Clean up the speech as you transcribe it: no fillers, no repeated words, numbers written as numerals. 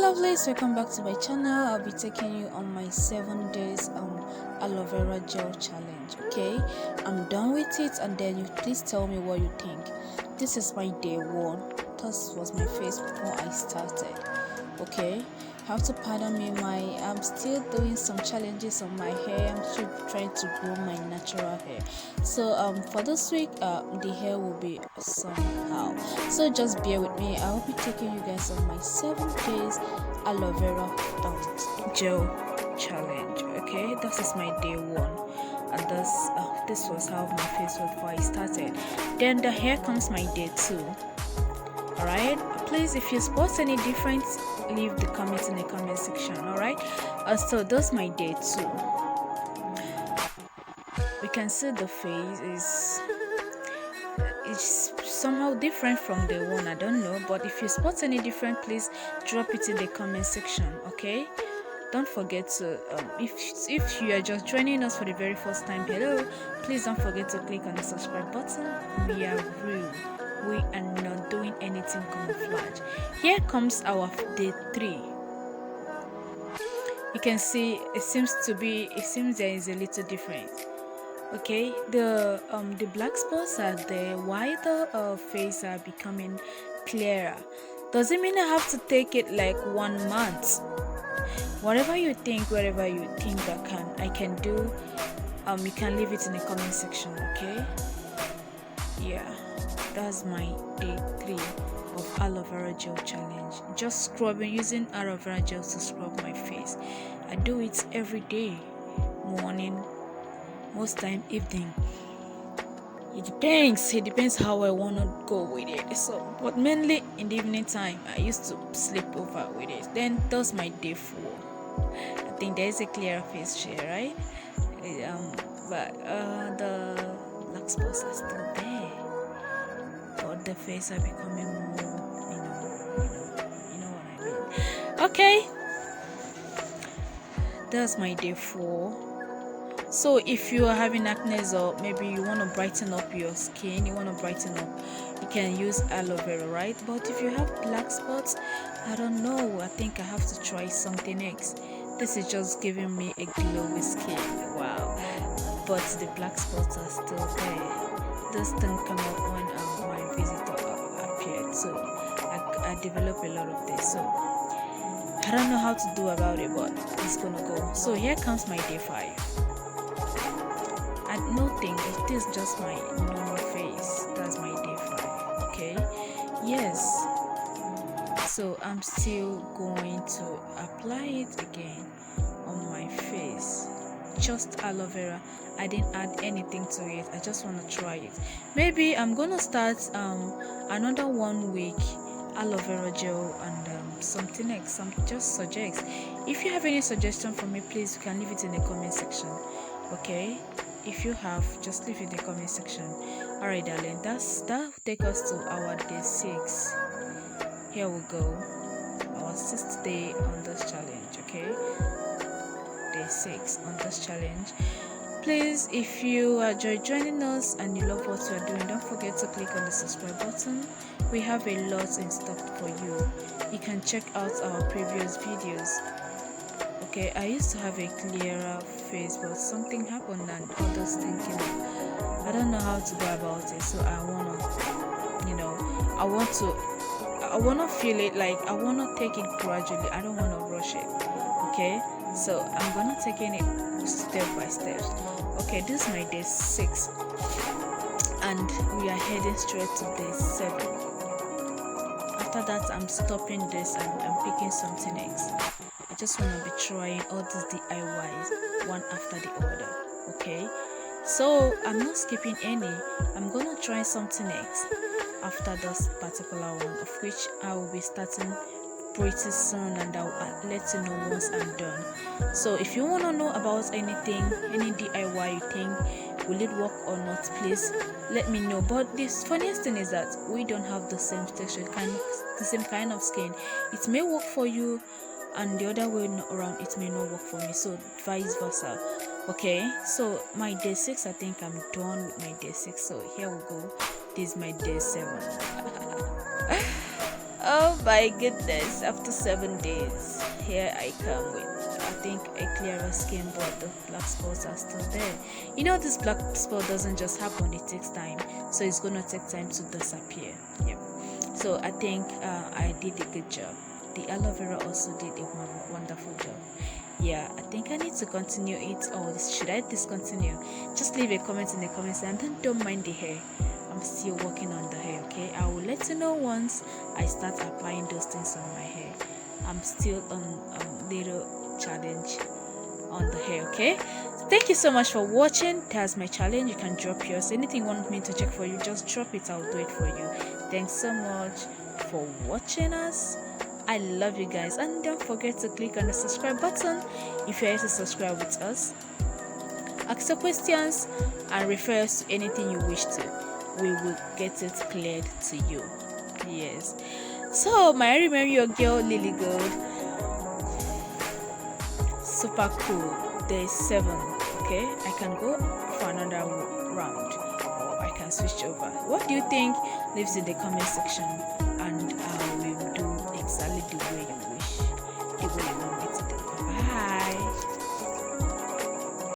lovelies, welcome back to my channel. I'll be taking you on my 7 days aloe vera gel challenge. Okay, I'm done with it, and then you please tell me what you think. This is my day 1. This was my face before I started. Okay, have to pardon me, I'm still doing some challenges on my hair. I'm still trying to grow my natural hair. So for this week the hair will be somehow, so just bear with me. I will be taking you guys on my 7 days aloe vera gel challenge. Okay, this is my day 1, and this was how my face was before I started. Then the hair comes my day 2. Alright, please, if you spot any difference, leave the comments in the comment section. Alright, so that's my day 2. We can see the face is somehow different from the one. I don't know, but if you spot any different, please drop it in the comment section. Okay, don't forget to if you are just joining us for the very first time, hello, please don't forget to click on the subscribe button. We are real, we are not doing anything camouflage. Here comes our day 3. You can see it seems there is a little difference. Okay, the black spots are there, while the face are becoming clearer. Doesn't mean I have to take it like 1 month. Wherever you think I can do, you can leave it in the comment section. Okay, yeah, that's my day 3 of aloe vera gel challenge. Just scrubbing, using aloe vera gel to scrub my face. I do it every day, morning, most time evening. It depends how I want to go with it. So, but mainly in the evening time, I used to sleep over with it. Then that's my day 4. I think there is a clearer face shade, right? But the black spots are still there, but the face are becoming more, you know what I mean. Okay, that's my day 4. So if you are having acne, or maybe you want to brighten up your skin, you can use aloe vera, right? But if you have black spots, I don't know, I think I have to try something else. This is just giving me a glowy skin. Wow, but the black spots are still there. This thing came up when my visitor appeared, so I developed a lot of this. So I don't know how to do about it, but it's gonna go. So here comes my day 5. Nothing, it is just my normal face. That's my day 5. Okay, yes, so I'm still going to apply it again on my face. Just aloe vera, I didn't add anything to it. I just want to try it. Maybe I'm gonna start another 1 week aloe vera gel and something else. Just suggest. If you have any suggestion for me, please, you can leave it in the comment section. Okay, if you have, just leave it in the comment section. Alright, darling, that will take us to our day 6. Here we go, our 6th day on this challenge. Okay, day 6 on this challenge. Please, if you are joining us and you love what we are doing, don't forget to click on the subscribe button. We have a lot in stock for you. You can check out our previous videos. Okay, I used to have a clearer face, but something happened and all those thinking, I don't know how to go about it. So I wanna feel it, like I wanna take it gradually. I don't wanna rush it. Okay, so I'm gonna taking it step by step. Okay, this is my day 6, and we are heading straight to day 7. After that, I'm stopping this and I'm picking something else. I just want to be trying all these DIYs one after the other. Okay, so I'm not skipping any. I'm gonna try something else after this particular one, of which I will be starting pretty soon, and I'll let you know once I'm done. So if you want to know about anything, any DIY you think, will it work or not, please let me know. But this funniest thing is that we don't have the same texture, the same kind of skin. It may work for you, and the other way around, it may not work for me, so vice versa. Okay, so my day 6, I think I'm done with my day 6. So here we go, this is my day 7. Oh my goodness, after 7 days, here I come with, I think, a clearer skin, but the black spots are still there. You know, this black spot doesn't just happen, it takes time, so it's gonna take time to disappear. Yep. So I think I did a good job. The aloe vera also did a wonderful job. Yeah, I think I need to continue it, or should I discontinue? Just leave a comment in the comments, and don't mind the hair. I'm still working on the hair, okay? I will let you know once I start applying those things on my hair. I'm still on a little challenge on the hair, okay? Thank you so much for watching. That's my challenge. You can drop yours. Anything you want me to check for you, just drop it. I'll do it for you. Thanks so much for watching us. I love you guys, and don't forget to click on the subscribe button if you're here to subscribe with us. Ask your questions and refer us to anything you wish to. We will get it cleared to you. Yes. So my remember your girl Lily Gold. Super cool. Day 7. Okay, I can go for another round, or I can switch over. What do you think? Leave in the comment section, and I will do exactly the way you wish, the way you want me to do. Bye.